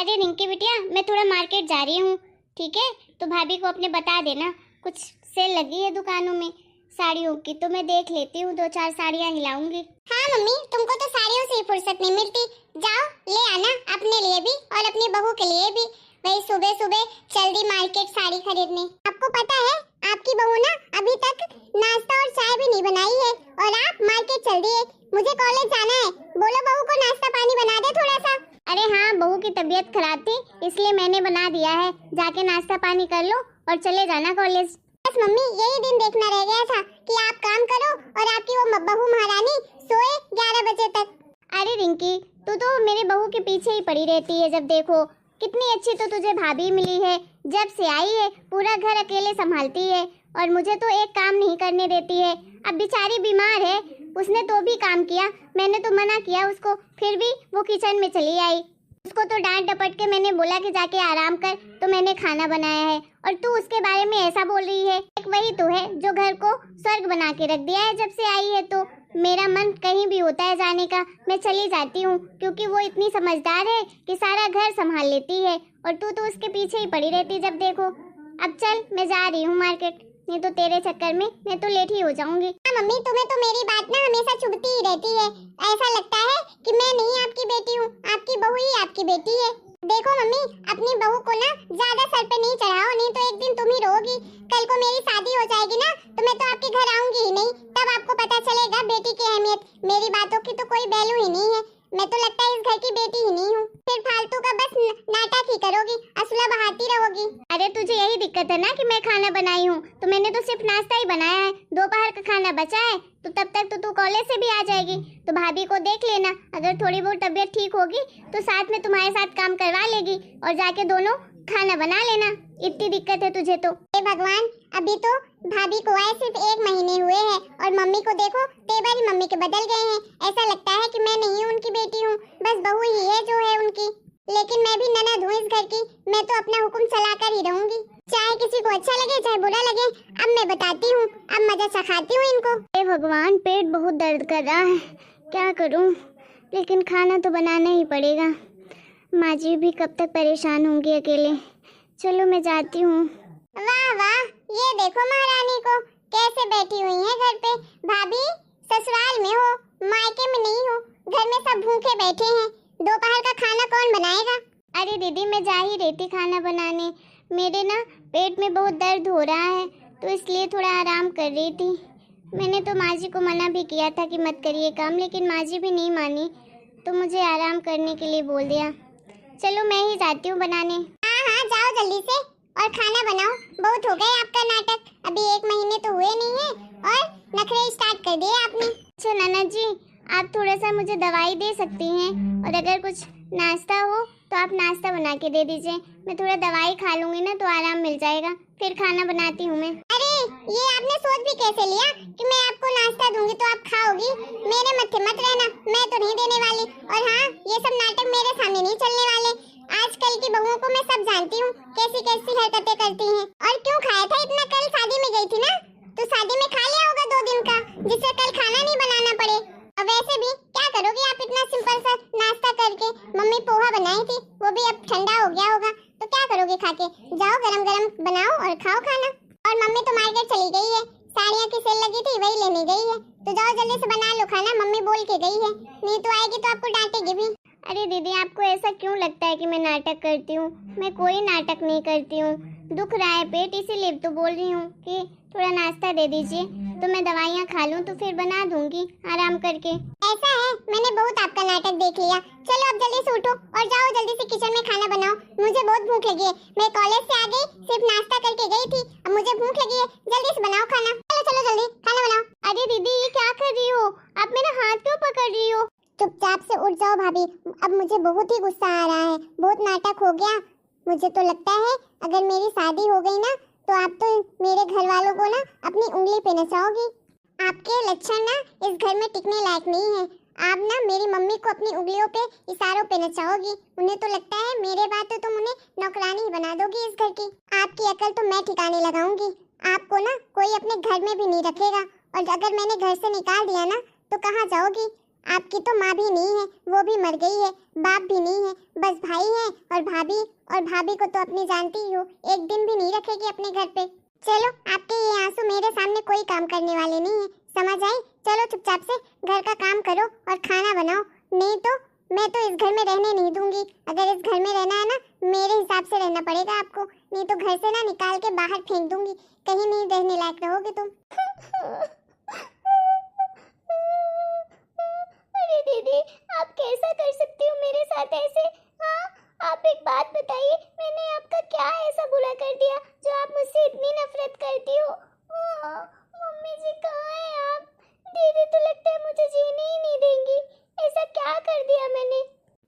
अरे रिंकी बिटिया, मैं थोड़ा मार्केट जा रही हूँ, ठीक है? तो भाभी को अपने बता देना, कुछ सेल लगी है दुकानों में साड़ियों की, तो मैं देख लेती हूँ, 2-4 साड़ियाँ हिलाऊंगी। हाँ मम्मी, तुमको तो साड़ियों से ही फुर्सत नहीं मिलती। जाओ ले आना अपने लिए भी और अपनी बहू के लिए भी। वही सुबह सुबह चल दी मार्केट साड़ी खरीदने। आपको पता है आपकी बहू ना अभी तक नाश्ता और चाय भी नहीं बनाई है और आप मार्केट चल दिए। मुझे कॉलेज जाना है, बोलो बहू को नाश्ता पानी बना दे थोड़ा सा। अरे हाँ, बहू की तबीयत खराब थी इसलिए मैंने बना दिया है, जाके नाश्ता पानी कर लो और चले जाना कॉलेज। बस मम्मी, यही दिन देखना रह गया था कि आप काम करो और आपकी वो बहू महारानी सोए 11 बजे तक। अरे रिंकी, तू तो मेरे बहू के पीछे ही पड़ी रहती है, जब देखो। कितनी अच्छी तो तुझे भाभी मिली है, जब से आई है पूरा घर अकेले संभालती है और मुझे तो एक काम नहीं करने देती है। अब बेचारी बीमार है, उसने तो भी काम किया, मैंने तो मना किया उसको, फिर भी वो किचन में चली आई। उसको तो डांट डपट के मैंने बोला कि जाके आराम कर, तो मैंने खाना बनाया है और तू उसके बारे में ऐसा बोल रही है। एक वही तो है जो घर को स्वर्ग बना के रख दिया है जब से आई है। तो मेरा मन कहीं भी होता है जाने का, मैं चली जाती हूँ, क्योंकि वो इतनी समझदार है कि सारा घर संभाल लेती है और तू तो उसके पीछे ही पड़ी रहती जब देखो। अब चल, मैं जा रही हूँ मार्केट, नहीं तो तेरे चक्कर में मैं तो लेट ही हो जाऊंगी। मम्मी, तुम्हें तो मेरी बात ना हमेशा चुभती ही रहती है। ऐसा लगता है कि मैं नहीं आपकी बेटी हूँ, आपकी बहू ही आपकी बेटी है। देखो मम्मी, अपनी बहू को ना ज्यादा सर पे नहीं चढ़ाओ, नहीं तो एक दिन तुम ही रोगी। कल को मेरी शादी हो जाएगी ना, तो मैं तो आपके घर आऊंगी ही नहीं, तब आपको पता चलेगा बेटी की अहमियत। मेरी बातों की तो कोई वैल्यू ही नहीं है, मैं तो लगता है इस घर की बेटी ही नहीं हूँ। फिर फालतू का बस नाटक ही करोगी, असला बहाती रहोगी। अरे तुझे यही दिक्कत है ना कि मैं खाना बनाई हूँ, तो मैंने तो सिर्फ नाश्ता ही बनाया है, दोपहर का खाना बचा है, तो तब तक तो तू कॉलेज से भी आ जाएगी। तो भाभी को देख लेना, अगर थोड़ी बहुत तबीयत ठीक होगी तो साथ में तुम्हारे साथ काम करवा लेगी और जाके दोनों खाना बना लेना। इतनी दिक्कत है तुझे तो। हे भगवान, अभी तो भाभी को आए सिर्फ 1 महीने हुए हैं और मम्मी को देखो तेवर ही मम्मी के बदल गए हैं। ऐसा लगता है कि मैं नहीं उनकी बेटी हूँ, बस बहू ही है जो है उनकी। लेकिन मैं भी ननद हूँ इस घर की, मैं तो अपना हुक्म चलाकर ही रहूंगी, चाहे किसी को अच्छा लगे चाहे बुरा लगे। अब मैं बताती हूँ, अब मजा चखाती हूँ इनको। हे भगवान, पेट बहुत दर्द कर रहा है, क्या करूँ, लेकिन खाना तो बनाना ही पड़ेगा। माँ जी भी कब तक परेशान होंगी अकेले। चलो मैं जाती हूँ। वाह वाह, ये देखो महारानी को कैसे बैठी हुई है घर पे। भाभी ससुराल में हो, मायके में नहीं हो, घर में सब भूखे बैठे हैं, दोपहर का खाना कौन बनाएगा? अरे दीदी, मैं जा ही रही थी खाना बनाने, मेरे ना पेट में बहुत दर्द हो रहा है, तो इसलिए थोड़ा आराम कर रही थी। मैंने तो माँ जी को मना भी किया था कि मत करिए काम, लेकिन माँ जी भी नहीं मानी, तो मुझे आराम करने के लिए बोल दिया। चलो मैं ही जाती हूँ बनाने। हाँ हाँ, जाओ जल्दी से और खाना बनाओ, बहुत हो गए आपका नाटक, अभी 1 महीने तो हुए नहीं है और नखरे स्टार्ट कर दिए आपने। अच्छा ननद जी, आप थोड़ा सा मुझे दवाई दे सकती हैं, और अगर कुछ नाश्ता हो तो आप नाश्ता बना के दे दीजिए, मैं थोड़ा दवाई खा लूंगी ना तो आराम मिल जाएगा, फिर खाना बनाती हूँ मैं। अरे ये आपने सोच भी कैसे लिया कि मैं आपको नाश्ता दूंगी तो आप खाओगी? मेरे मत्थे मत रहना, मैं तो नहीं देने वाली। और हाँ, ये सब नाटक मेरे सामने नहीं चलने वाले। आजकल की बहुओं को मैं सब जानती हूँ, कैसी कैसी हरकतें करती हैं। और क्यों खाया था इतना? कल शादी में गई थी ना, तो शादी में खा लिया होगा 2 दिन का, जिससे कल खाना नहीं बनाना पड़े। और वैसे भी क्या करोगी आप इतना सिंपल सा नाश्ता करके? मम्मी पोहा बनाई थी, वो भी अब ठंडा हो गया होगा, तो क्या करोगे खाके? जाओ गरम गरम बनाओ और खाओ खाना। और मम्मी तो मार्केट चली गई है, साड़ियों की सेल लगी थी वही लेने गई है, तो जाओ जल्दी से बना लो खाना, मम्मी बोल के गई है, नहीं तो आएगी तो आपको डांटेगी भी। अरे दीदी, आपको ऐसा क्यों लगता है कि मैं नाटक करती हूँ? मैं कोई नाटक नहीं करती हूँ, दुख रहा है पेट इसीलिए तो बोल रही हूँ कि थोड़ा नाश्ता दे दीजिए, तो मैं दवाइयाँ खा लूँ तो फिर बना दूंगी आराम करके। ऐसा है, मैंने बहुत आपका नाटक देख लिया। चलो अब जल्दी से उठो और जाओ जल्दी से किचन में खाना बनाओ, मुझे बहुत भूख लगी है। मैं कॉलेज से आ गई, सिर्फ नाश्ता करके गई थी, अब मुझे भूख लगी है, जल्दी से बनाओ खाना। चलो चलो जल्दी खाना बनाओ। अरे दीदी, ये क्या कर रही हो आप? मेरा हाथ क्यों पकड़ रही हो? चुपचाप से उठ जाओ भाभी, अब मुझे बहुत ही गुस्सा आ रहा है, बहुत नाटक हो गया। मुझे तो लगता है अगर मेरी शादी हो गई ना, तो आप तो मेरे घर वालों को ना अपनी उंगली पे नचाओगी। आपके लक्षण ना इस घर में टिकने लायक नहीं है। आप ना मेरी मम्मी को अपनी उंगलियों पे इशारों पे नचाओगी, उन्हें तो लगता है मेरे बाद तो तुम उन्हें नौकरानी ही बना दोगी इस घर की। आपकी अकल तो मैं ठिकाने लगाऊंगी, आपको ना कोई अपने घर में भी नहीं रखेगा, और अगर मैंने घर से निकाल दिया ना तो कहाँ जाओगी? आपकी तो माँ भी नहीं है, वो भी मर गई है, बाप भी नहीं है, बस भाई है और भाभी को तो अपनी जानती ही हो, एक दिन भी नहीं रखेगी अपने घर पे। चलो आपके ये आंसू मेरे सामने कोई काम करने वाले नहीं है, समझ आई? चलो चुपचाप से घर का काम करो और खाना बनाओ, नहीं तो मैं तो इस घर में रहने नहीं दूंगी। अगर इस घर में रहना है ना, मेरे हिसाब से रहना पड़ेगा आपको, नहीं तो घर से ना निकाल के बाहर फेंक दूंगी, कहीं नहीं रहने लायक रहोगे तुम। अरे दीदी, आप कैसा कर सकती हो मेरे साथ ऐसे? हाँ, आप एक बात बताइए, मैंने आपका क्या ऐसा बुरा कर दिया जो आप मुझसे इतनी नफरत करती हो? मम्मी जी कहाँ हैं आप? दीदी तो लगता है मुझे जीने ही नहीं देंगी। ऐसा क्या कर दिया मैंने?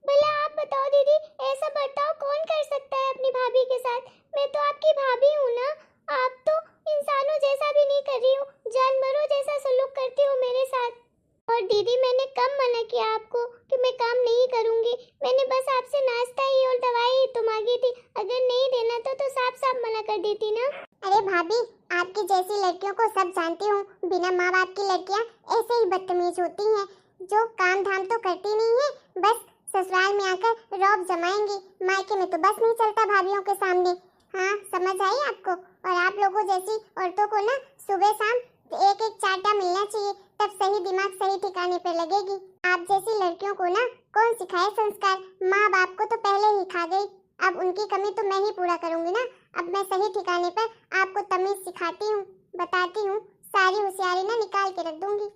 भला आप बताओ दीदी, ऐसा बर्ताव कौन कर सकता है अपनी भाभी के साथ? मैं तो आपकी भाभी हूँ ना। आप तो इंसानों जैसा भी नहीं कर रही हो, जानवरों जैसा सलूक करती हो मेरे साथ। और दीदी मैंने कब मना किया आपको कि मैं काम नहीं करूंगी? मैंने बस आपसे नाश्ता ही और दवाई ही तो मांगी थी, अगर नहीं देना था तो साफ साफ मना कर देती ना। अरे भाभी, आपकी जैसी लड़कियों को सब जानती हूँ, बिना माँ बाप की लड़कियाँ ऐसे ही बदतमीज होती हैं, जो काम धाम तो करती नहीं है, बस ससुराल में आकर रौब जमाएंगी, मायके में तो बस नहीं चलता भाभियों के सामने। हाँ, समझ आई आपको? और आप लोगों जैसी औरतों को ना सुबह शाम एक एक चाटा मिलना चाहिए, तब सही दिमाग सही ठिकाने पे लगेगी। आप जैसी लड़कियों को ना कौन सिखाए संस्कार? माँ बाप को तो पहले ही खा गई, अब उनकी कमी तो मैं ही पूरा करूंगी ना। अब मैं सही ठिकाने पर आपको तमीज सिखाती हूँ, बताती हूँ, सारी होशियारी ना निकाल के रख दूंगी।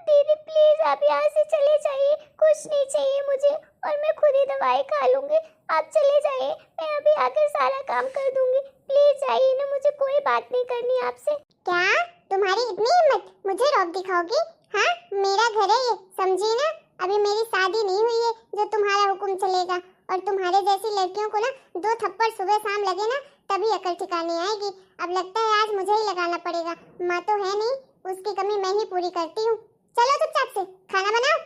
दीदी प्लीज आप यहाँ से चले जाइए, कुछ नहीं चाहिए मुझे, और मैं खुद ही दवाई खा लूंगी। आप चले जाइए, मैं अभी आकर सारा काम कर दूंगी। प्लीज जाइए ना, मुझे कोई बात नहीं करनी आपसे। क्या तुम्हारी इतनी हिम्मत, मुझे रौब दिखाओगी? हाँ, मेरा घर है ये, समझी ना? अभी मेरी शादी नहीं हुई है जो तुम्हारा हुक्म चलेगा। और तुम्हारे जैसी लड़कियों को ना 2 थप्पड़ सुबह शाम लगे ना, तभी अकल ठिकाने आएगी। अब लगता है आज मुझे ही लगाना पड़ेगा, माँ तो है नहीं, उसकी कमी मैं ही पूरी करती हूँ। चलो चुपचाप से खाना बनाओ।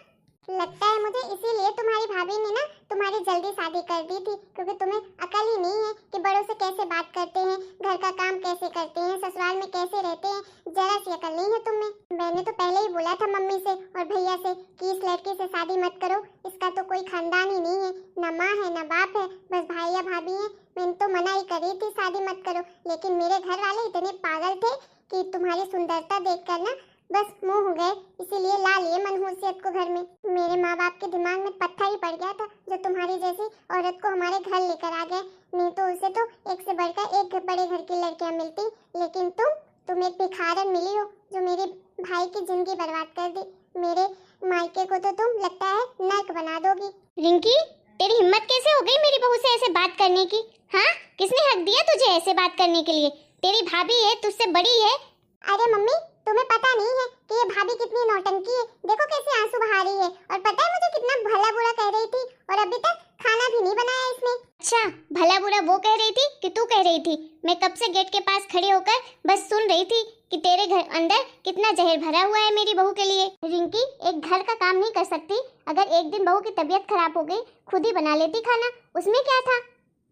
लगता है मुझे इसीलिए तुम्हारी भाभी ने ना तुम्हारी जल्दी शादी कर दी थी, क्योंकि तुम्हें अकल ही नहीं है कि बड़ों से कैसे बात करते हैं, घर का काम कैसे करते हैं, ससुराल में कैसे रहते हैं, जरा सी अकल नहीं है तुम्हें। मैंने तो पहले ही बोला था मम्मी से और भैया से कि इस लड़की से शादी मत करो, इसका तो कोई खानदान ही नहीं है, ना माँ है ना बाप है, बस भाई या भाभी है। मैंने तो मना ही करी थी शादी मत करो, लेकिन मेरे घर वाले इतने पागल थे कि तुम्हारी सुंदरता देखकर ना बस मुंह हो गए, इसीलिए ला लिए मनहूसियत को घर में। मेरे माँ बाप के दिमाग में पत्थर ही पड़ गया था जो तुम्हारी जैसी औरत को हमारे घर लेकर आ गए, नहीं तो उसे तो एक से बढ़कर एक बड़े घर की लड़कियां मिलती, लेकिन तुम एक भिखारन मिली हो जो मेरे भाई की जिंदगी बर्बाद कर दी। मेरे मायके को तो तुम लगता है नर्क बना दोगी। रिंकी, तेरी हिम्मत कैसे हो गई मेरी बहू से ऐसे बात करने की? हाँ, किसने हक दिया तुझे ऐसे बात करने के लिए? तेरी भाभी है, तुझसे बड़ी है। अरे मम्मी, तुम्हें पता नहीं है कि ये भाभी कितनी नौटंकी है, देखो कैसे आंसू बहा रही है, और पता है मुझे कितना भला बुरा कह रही थी, और अभी तक खाना भी नहीं बनाया इसने। अच्छा, भला बुरा वो कह रही थी कि तू कह रही थी? मैं कब से गेट के पास खड़ी होकर बस सुन रही थी कि तेरे घर अंदर कितना जहर भरा हुआ है मेरी बहू के लिए। रिंकी, एक घर का काम नहीं कर सकती? अगर एक दिन बहू की तबीयत खराब हो गई, खुद ही बना लेती खाना, उसमें क्या था?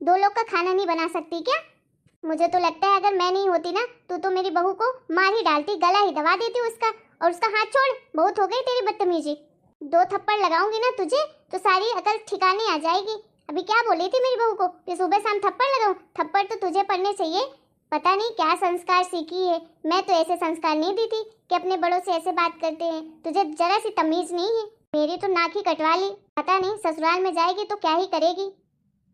2 लोग का खाना नहीं बना सकती क्या? मुझे तो लगता है अगर मैं नहीं होती ना तो मेरी बहू को मार ही डालती, गला ही दबा देती उसका, और उसका हाथ छोड़, बहुत हो गई तेरी बदतमीजी। 2 थप्पड़ लगाऊंगी ना तुझे तो सारी अकल ठिकाने आ जाएगी। अभी क्या बोली थी मेरी बहू को कि सुबह शाम थप्पड़ लगाऊं? थप्पड़ तो तुझे पड़ने चाहिए, पता नहीं क्या संस्कार सीखी है। मैं तो ऐसे संस्कार नहीं दी थी कि अपने बड़ों से ऐसे बात करते हैं, तुझे जरा सी तमीज नहीं है। मेरी तो नाक ही कटवा ली, पता नहीं ससुराल में जाएगी तो क्या ही करेगी।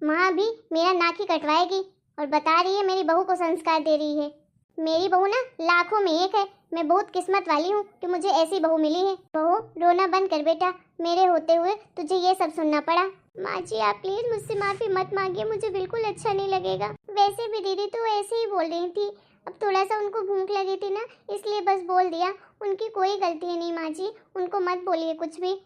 माँ भी मेरा नाक ही कटवाएगी और बता रही है मेरी बहू को संस्कार दे रही है। मेरी बहू ना लाखों में एक है, मैं बहुत किस्मत वाली हूँ कि मुझे ऐसी बहू मिली है। बहू, रोना बंद कर बेटा, मेरे होते हुए तुझे ये सब सुनना पड़ा। माँ जी, आप प्लीज मुझसे माफी मत मांगिए, मुझे बिल्कुल अच्छा नहीं लगेगा। वैसे भी दीदी तो ऐसे ही बोल रही थी, अब थोड़ा सा उनको भूख लगी थी ना, इसलिए बस बोल दिया, उनकी कोई गलती नहीं माँ जी, उनको मत बोलिए कुछ भी।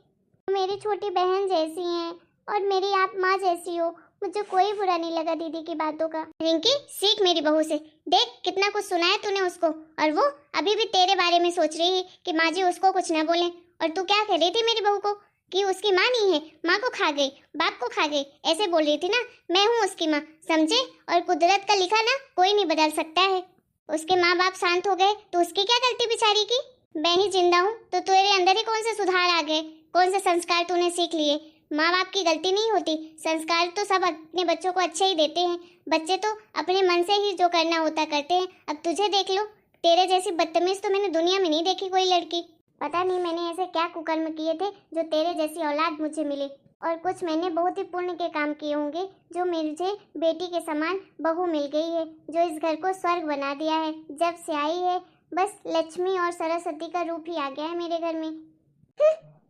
मेरी छोटी बहन जैसी हैं और मेरी आप माँ जैसी हो, मुझे कोई बुरा नहीं लगा दीदी की बातों का। रिंकी, सीख मेरी बहू से, देख कितना कुछ सुनाया तूने उसको, और वो अभी भी तेरे बारे में सोच रही है कि माँ जी उसको कुछ ना बोले। और तू क्या कह रही थी मेरी बहू को कि उसकी माँ नहीं है, माँ को खा गई, बाप को खा गई, ऐसे बोल रही थी ना? मैं हूँ उसकी माँ, समझे? और कुदरत का लिखा ना कोई नहीं बदल सकता है। उसके माँ बाप शांत हो गए तो उसकी क्या गलती बेचारी की? मैं ही जिंदा हूँ तो तेरे अंदर ही कौन से सुधार आ गए, कौन से संस्कार तूने सीख लिए। माँ बाप की गलती नहीं होती, संस्कार तो सब अपने बच्चों को अच्छे ही देते हैं। बच्चे तो अपने मन से ही जो करना होता करते हैं। अब तुझे देख लो, तेरे जैसी बदतमीज तो मैंने दुनिया में नहीं देखी कोई लड़की। पता नहीं मैंने ऐसे क्या कुकर्म किए थे जो तेरे जैसी औलाद मुझे मिली। और कुछ मैंने बहुत ही पुण्य के काम किए होंगे जो मुझे बेटी के समान बहू मिल गई है, जो इस घर को स्वर्ग बना दिया है। जब से आई है बस लक्ष्मी और सरस्वती का रूप ही आ गया है मेरे घर में।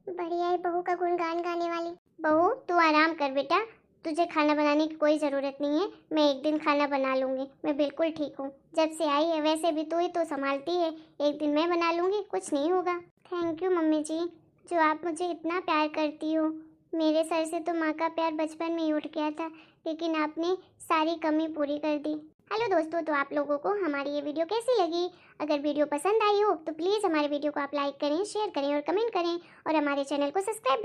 बढ़िया है बहू का गुणगान गाने वाली। बहू तू आराम कर बेटा, तुझे खाना बनाने की कोई ज़रूरत नहीं है। मैं एक दिन खाना बना लूँगी, मैं बिल्कुल ठीक हूँ। जब से आई है वैसे भी तू ही तो संभालती है, एक दिन मैं बना लूँगी, कुछ नहीं होगा। थैंक यू मम्मी जी, जो आप मुझे इतना प्यार करती हो। मेरे सर से तो माँ का प्यार बचपन में ही उठ गया था, लेकिन आपने सारी कमी पूरी कर दी। हेलो दोस्तों, तो आप लोगों को हमारी ये वीडियो कैसी लगी? अगर वीडियो पसंद आई हो तो प्लीज़ हमारे वीडियो को आप लाइक करें, शेयर करें और कमेंट करें और हमारे चैनल को सब्सक्राइब